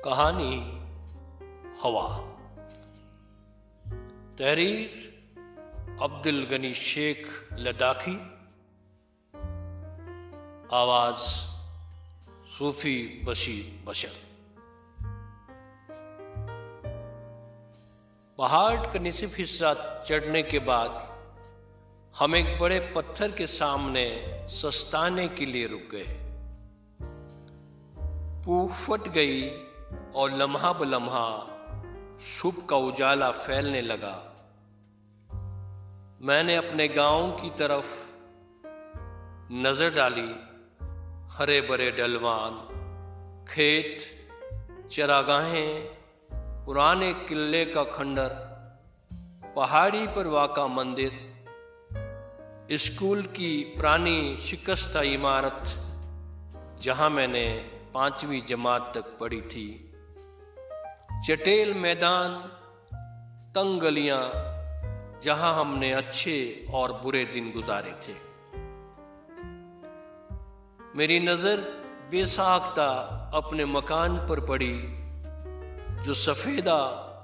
कहानी हवा। तहरीर अब्दुल गनी शेख लद्दाखी। आवाज सूफी बशीर बशर। पहाड़ का निसिफ हिस्सा चढ़ने के बाद हम एक बड़े पत्थर के सामने सस्ताने के लिए रुक गए। पूह फट गई और लम्हा ब लम्हा सुबह का उजाला फैलने लगा। मैंने अपने गांव की तरफ नजर डाली। हरे भरे ढलवान, खेत, चरागाहें, पुराने किले का खंडर, पहाड़ी पर वाक़ा मंदिर, स्कूल की पुरानी शिकस्ता इमारत जहां मैंने 5वीं जमात तक पढ़ी थी, चटेल मैदान, तंग गलियां जहां हमने अच्छे और बुरे दिन गुजारे थे। मेरी नजर बेसाख्ता अपने मकान पर पड़ी जो सफेदा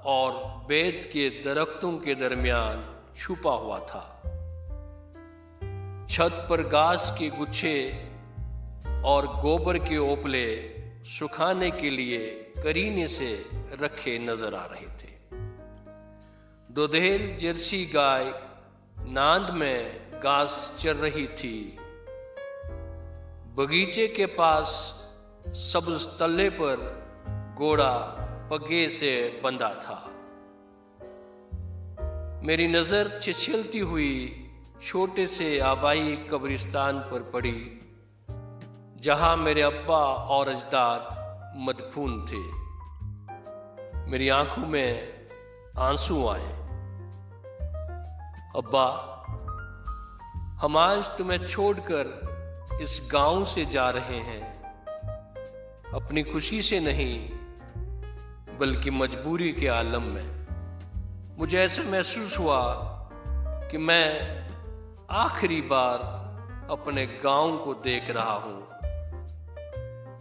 और बेद के दरख्तों के दरमियान छुपा हुआ था। छत पर घास के गुच्छे और गोबर के ओपले सुखाने के लिए करीने से रखे नजर आ रहे थे। दुधेल जर्सी गाय नांद में घास चर रही थी। बगीचे के पास सब्ज तल्ले पर घोड़ा पगे से बंधा था। मेरी नजर छिछलती हुई छोटे से आबाई कब्रिस्तान पर पड़ी जहां मेरे अब्बा और अजदाद मदफून थे। मेरी आंखों में आंसू आए। अब्बा, हम आज तुम्हें छोड़कर इस गांव से जा रहे हैं, अपनी खुशी से नहीं बल्कि मजबूरी के आलम में। मुझे ऐसा महसूस हुआ कि मैं आखिरी बार अपने गांव को देख रहा हूं।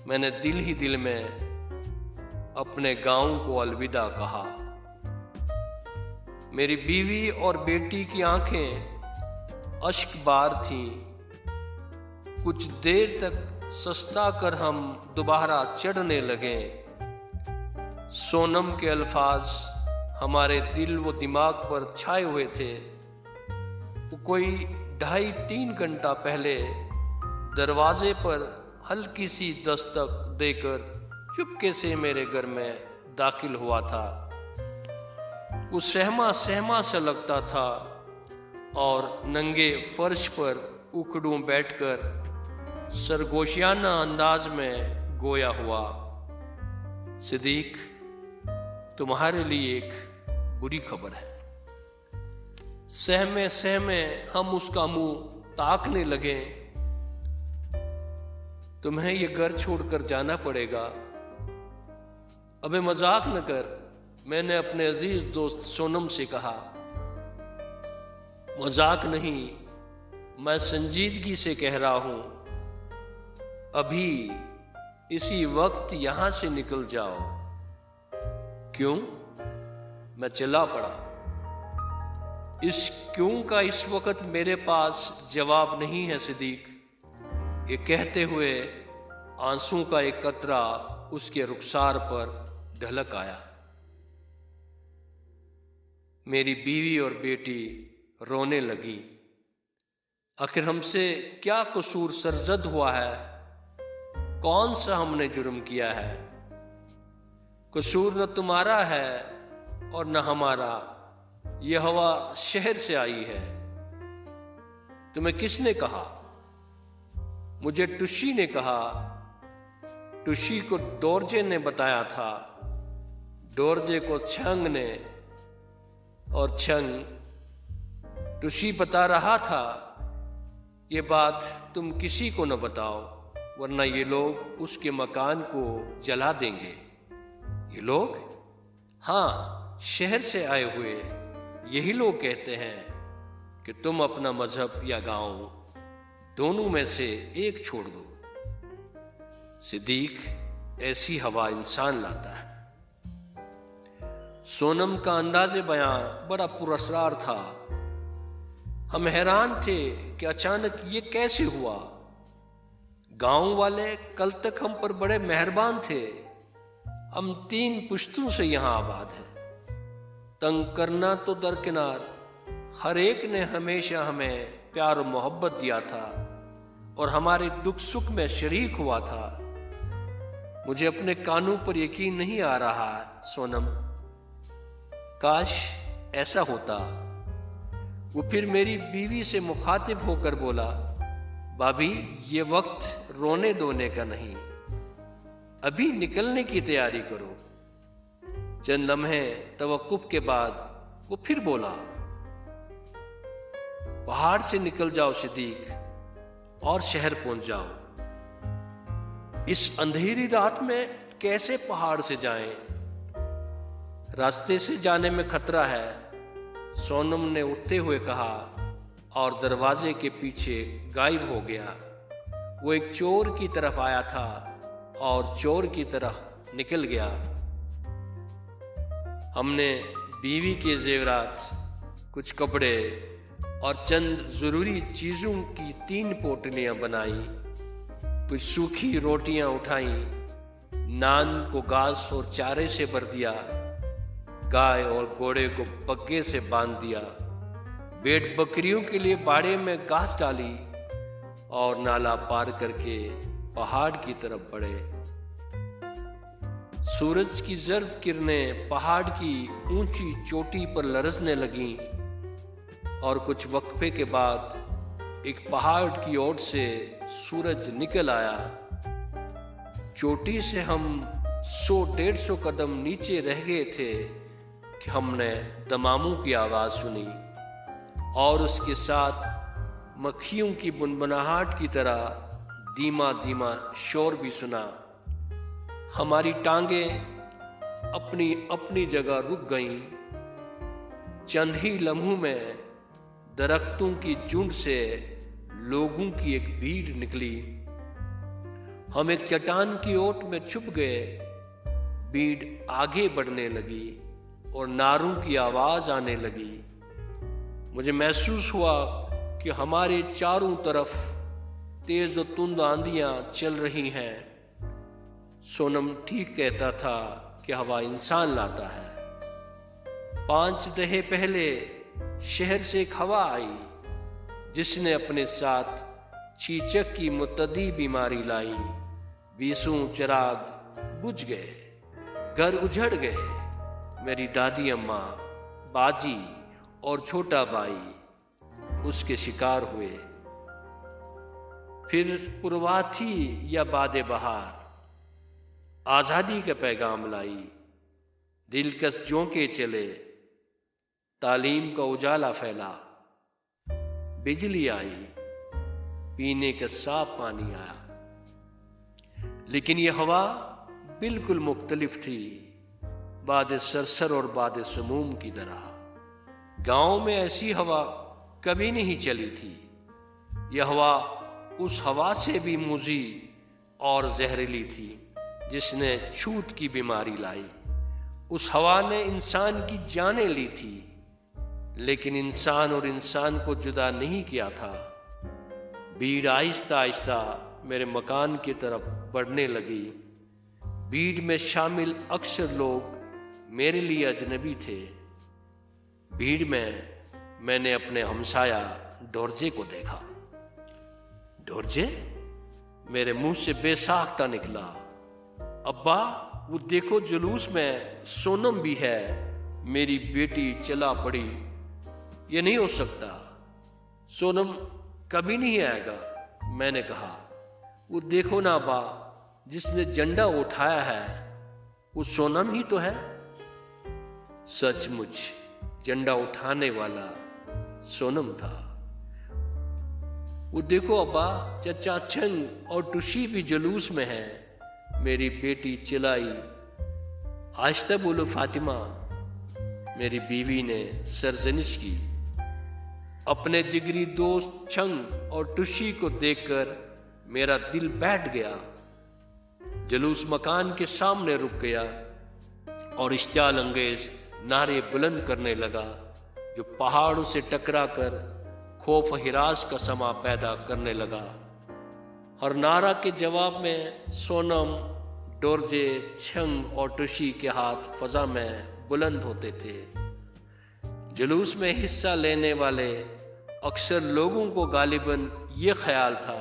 मैंने दिल ही दिल में अपने गांव को अलविदा कहा। मेरी बीवी और बेटी की आंखें अश्कबार थीं। कुछ देर तक सस्ता कर हम दोबारा चढ़ने लगे। सोनम के अल्फाज हमारे दिल व दिमाग पर छाए हुए थे। वो कोई 2.5-3 घंटा पहले दरवाजे पर हल्की सी दस्तक देकर चुपके से मेरे घर में दाखिल हुआ था। वो सहमा सहमा सा लगता था और नंगे फर्श पर उखड़ूं बैठकर सरगोशियाना अंदाज में गोया हुआ, सिद्दीक, तुम्हारे लिए एक बुरी खबर है। सहमे सहमे हम उसका मुंह ताकने लगे। तुम्हें ये घर छोड़कर जाना पड़ेगा। अबे मजाक न कर, मैंने अपने अजीज दोस्त सोनम से कहा। मजाक नहीं, मैं संजीदगी से कह रहा हूं। अभी इसी वक्त यहां से निकल जाओ। क्यों? मैं चिल्ला पड़ा। इस क्यों का इस वक्त मेरे पास जवाब नहीं है सिद्दीक। ये कहते हुए आंसू का एक कतरा उसके रुखसार पर ढलक आया। मेरी बीवी और बेटी रोने लगी। आखिर हमसे क्या कसूर सरजद हुआ है? कौन सा हमने जुर्म किया है? कसूर न तुम्हारा है और न हमारा। यह हवा शहर से आई है। तुम्हें किसने कहा? मुझे टुशी ने कहा। टुशी को डोरजे ने बताया था, डोरजे को छंग ने, और छंग टुशी बता रहा था। ये बात तुम किसी को न बताओ वरना ये लोग उसके मकान को जला देंगे। ये लोग? हाँ, शहर से आए हुए यही लोग कहते हैं कि तुम अपना मजहब या गांव दोनों में से एक छोड़ दो। सिद्दीक, ऐसी हवा इंसान लाता है। सोनम का अंदाज़े बयां बड़ा पुरस्कार था। हम हैरान थे कि अचानक ये कैसे हुआ। गांव वाले कल तक हम पर बड़े मेहरबान थे। हम 3 पुश्तों से यहां आबाद हैं। तंग करना तो दरकिनार, हर एक ने हमेशा हमें प्यार और मोहब्बत दिया था और हमारे दुख सुख में शरीक हुआ था। मुझे अपने कानों पर यकीन नहीं आ रहा सोनम, काश ऐसा होता। वो फिर मेरी बीवी से मुखातिब होकर बोला, भाभी ये वक्त रोने धोने का नहीं, अभी निकलने की तैयारी करो। चंद लम्हे तवक्कुफ के बाद वो फिर बोला, पहाड़ से निकल जाओ सिद्दीक और शहर पहुंच जाओ। इस अंधेरी रात में कैसे पहाड़ से जाएं? रास्ते से जाने में खतरा है, सोनम ने उठते हुए कहा और दरवाजे के पीछे गायब हो गया। वो एक चोर की तरफ आया था और चोर की तरह निकल गया। हमने बीवी के जेवरात, कुछ कपड़े और चंद जरूरी चीजों की 3 पोटलियां बनाई, कुछ सूखी रोटियां उठाई, नान को घास और चारे से भर दिया, गाय और घोड़े को पग्गे से बांध दिया, भेड़ बकरियों के लिए बाड़े में घास डाली और नाला पार करके पहाड़ की तरफ बढ़े। सूरज की जर्द किरणें पहाड़ की ऊंची चोटी पर लरसने लगीं और कुछ वक्फे के बाद एक पहाड़ की ओर से सूरज निकल आया। चोटी से हम 100-150 कदम नीचे रह गए थे कि हमने दमामों की आवाज सुनी और उसके साथ मक्खियों की बुनबुनाहट की तरह धीमा धीमा शोर भी सुना। हमारी टांगें अपनी अपनी जगह रुक गईं। चंद ही लम्हों में दरख्तों की झुंड से लोगों की एक भीड़ निकली। हम एक चट्टान की ओट में छुप गए। भीड़ आगे बढ़ने लगी और नारों की आवाज आने लगी। मुझे महसूस हुआ कि हमारे चारों तरफ तेज और तुंद आंधियां चल रही हैं। सोनम ठीक कहता था कि हवा इंसान लाता है। 5 दहे पहले शहर से एक हवा आई जिसने अपने साथ चीचक की मुतद्दी बीमारी लाई। 20 चिराग बुझ गए, घर उजड़ गए। मेरी दादी अम्मा, बाजी और छोटा भाई उसके शिकार हुए। फिर पुरवाथी या बादे बहार आजादी का पैगाम लाई। दिलकश झोंके चले, तालीम का उजाला फैला, बिजली आई, पीने का साफ पानी आया। लेकिन यह हवा बिल्कुल मुख्तलिफ थी, बादे सरसर और बादे समूम की तरह। गांव में ऐसी हवा कभी नहीं चली थी। यह हवा उस हवा से भी मुजी और जहरीली थी जिसने छूत की बीमारी लाई। उस हवा ने इंसान की जानें ली थी, लेकिन इंसान और इंसान को जुदा नहीं किया था। भीड़ आहिस्ता आहिस्ता मेरे मकान की तरफ बढ़ने लगी। भीड़ में शामिल अक्सर लोग मेरे लिए अजनबी थे। भीड़ में मैंने अपने हमसाया डोरजे को देखा। डोरजे? मेरे मुंह से बेसाख्ता निकला। अब्बा, वो देखो जुलूस में सोनम भी है। मेरी बेटी चला पड़ी। ये नहीं हो सकता, सोनम कभी नहीं आएगा, मैंने कहा। वो देखो ना अब्बा, जिसने झंडा उठाया है वो सोनम ही तो है। सचमुच झंडा उठाने वाला सोनम था। वो देखो अब्बा, चचा छंग और टुशी भी जुलूस में है। मेरी बेटी चिल्लाई। आहिस्ता बोलो फातिमा, मेरी बीवी ने सरजनिश की। अपने जिगरी दोस्त छंग और टुशी को देखकर मेरा दिल बैठ गया। जुलूस मकान के सामने रुक गया और इश्तियाल अंगेज नारे बुलंद करने लगा, जो पहाड़ों से टकरा कर खौफ हिरास का समा पैदा करने लगा। हर नारा के जवाब में सोनम, डोरजे, छंग और टुशी के हाथ फजा में बुलंद होते थे। जुलूस में हिस्सा लेने वाले अक्सर लोगों को गालिबन ये ख्याल था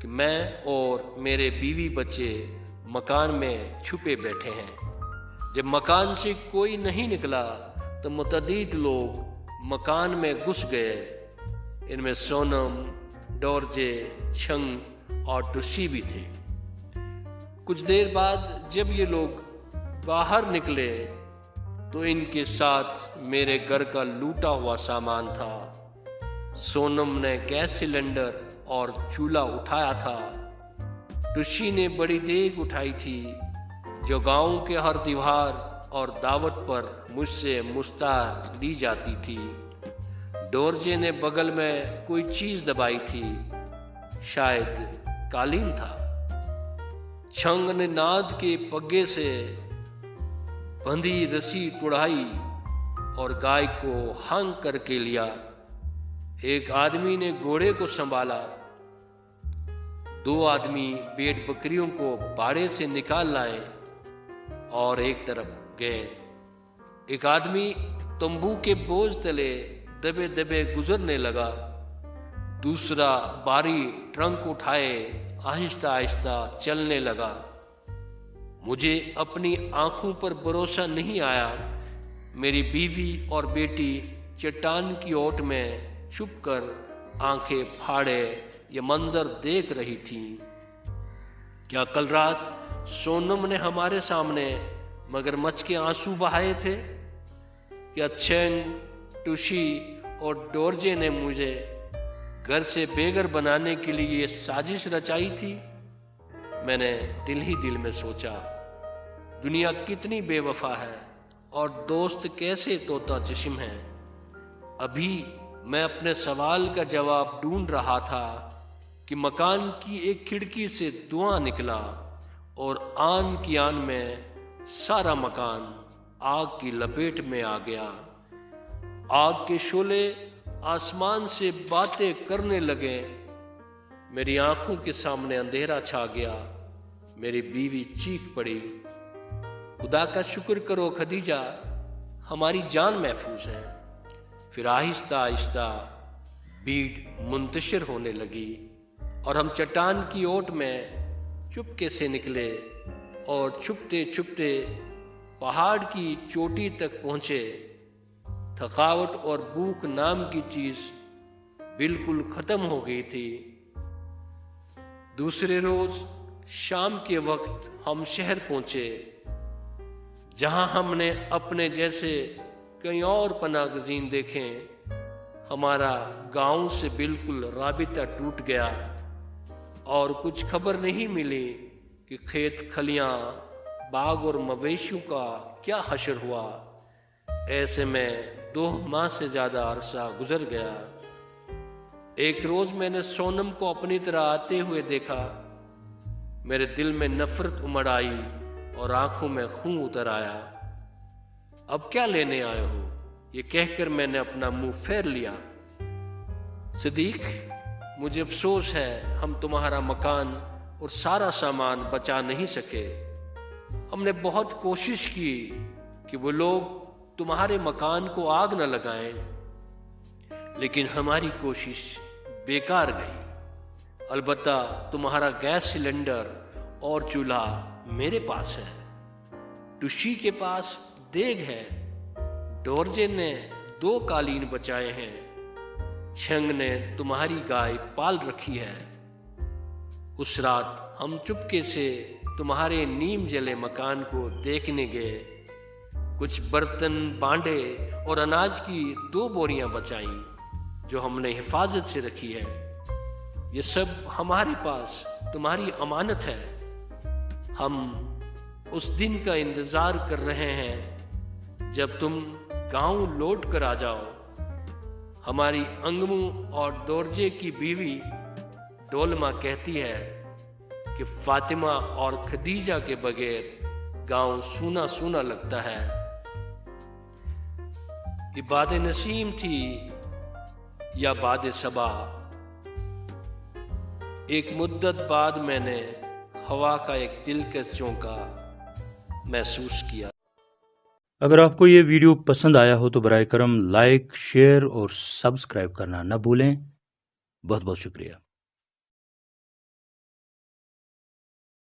कि मैं और मेरे बीवी बच्चे मकान में छुपे बैठे हैं। जब मकान से कोई नहीं निकला तो मुतअद्दिद लोग मकान में घुस गए। इनमें सोनम, डोरजे, छंग और टुशी भी थे। कुछ देर बाद जब ये लोग बाहर निकले तो इनके साथ मेरे घर का लूटा हुआ सामान था। सोनम ने गैस सिलेंडर और चूल्हा उठाया था। टुशी ने बड़ी देग उठाई थी, जो गांव के हर दीवार और दावत पर मुझसे मुस्तार ली जाती थी। डोरजे ने बगल में कोई चीज दबाई थी, शायद कालीन था। छंग ने नाद के पग्गे से बंधी रस्सी तुड़ाई और गाय को हंग करके लिया। एक आदमी ने घोड़े को संभाला। 2 आदमी भेड़ बकरियों को बाड़े से निकाल लाए और एक तरफ गए। एक आदमी तंबू के बोझ तले दबे दबे गुजरने लगा। दूसरा भारी ट्रंक उठाए आहिस्ता आहिस्ता चलने लगा। मुझे अपनी आंखों पर भरोसा नहीं आया। मेरी बीवी और बेटी चट्टान की ओट में छुपकर आंखें फाड़े ये मंजर देख रही थी। क्या कल रात सोनम ने हमारे सामने मगरमच्छ के आंसू बहाए थे? क्या छंग, टुशी और डोरजे ने मुझे घर से बेघर बनाने के लिए ये साजिश रचाई थी? मैंने दिल ही दिल में सोचा, दुनिया कितनी बेवफा है और दोस्त कैसे तोता चश्म है। अभी मैं अपने सवाल का जवाब ढूंढ रहा था कि मकान की एक खिड़की से धुआं निकला और आन की आन में सारा मकान आग की लपेट में आ गया। आग के शोले आसमान से बातें करने लगे। मेरी आंखों के सामने अंधेरा छा गया। मेरी बीवी चीख पड़ी, खुदा का शुक्र करो खदीजा, हमारी जान महफूज है। फिर आहिस्ता आहिस्ता भीड़ मुंतशिर होने लगी और हम चट्टान की ओट में चुपके से निकले और छुपते छुपते पहाड़ की चोटी तक पहुंचे। थकावट और भूख नाम की चीज बिल्कुल खत्म हो गई थी। दूसरे रोज शाम के वक्त हम शहर पहुंचे, जहां हमने अपने जैसे कई और पनागज़ीन देखे। हमारा गांव से बिल्कुल राबिता टूट गया और कुछ खबर नहीं मिली कि खेत खलियां, बाग और मवेशियों का क्या हशर हुआ। ऐसे में 2 माह से ज्यादा अरसा गुजर गया। एक रोज मैंने सोनम को अपनी तरह आते हुए देखा। मेरे दिल में नफरत उमड़ आई और आंखों में खून उतर आया। अब क्या लेने आए हो? ये कहकर मैंने अपना मुंह फेर लिया। सिद्दीक, मुझे अफसोस है हम तुम्हारा मकान और सारा सामान बचा नहीं सके। हमने बहुत कोशिश की कि वो लोग तुम्हारे मकान को आग न लगाएं, लेकिन हमारी कोशिश बेकार गई। अलबत्ता तुम्हारा गैस सिलेंडर और चूल्हा मेरे पास है, टुशी के पास देग है, डोरजे ने 2 कालीन बचाए हैं, छंग ने तुम्हारी गाय पाल रखी है। उस रात हम चुपके से तुम्हारे नीम जले मकान को देखने गए। कुछ बर्तन, बांडे और अनाज की 2 बोरियां बचाई जो हमने हिफाजत से रखी है। ये सब हमारे पास तुम्हारी अमानत है। हम उस दिन का इंतजार कर रहे हैं जब तुम गांव लौट कर आ जाओ। हमारी अंगमू और डोरजे की बीवी डोलमा कहती है, कि फातिमा और खदीजा के बगैर गांव सूना सूना लगता है। ये बाद नसीम थी या बाद सबा, एक मुद्दत बाद मैंने हवा का एक दिलकश झोंका महसूस किया। अगर आपको ये वीडियो पसंद आया हो तो बराए करम लाइक, शेयर और सब्सक्राइब करना न भूलें। बहुत बहुत शुक्रिया।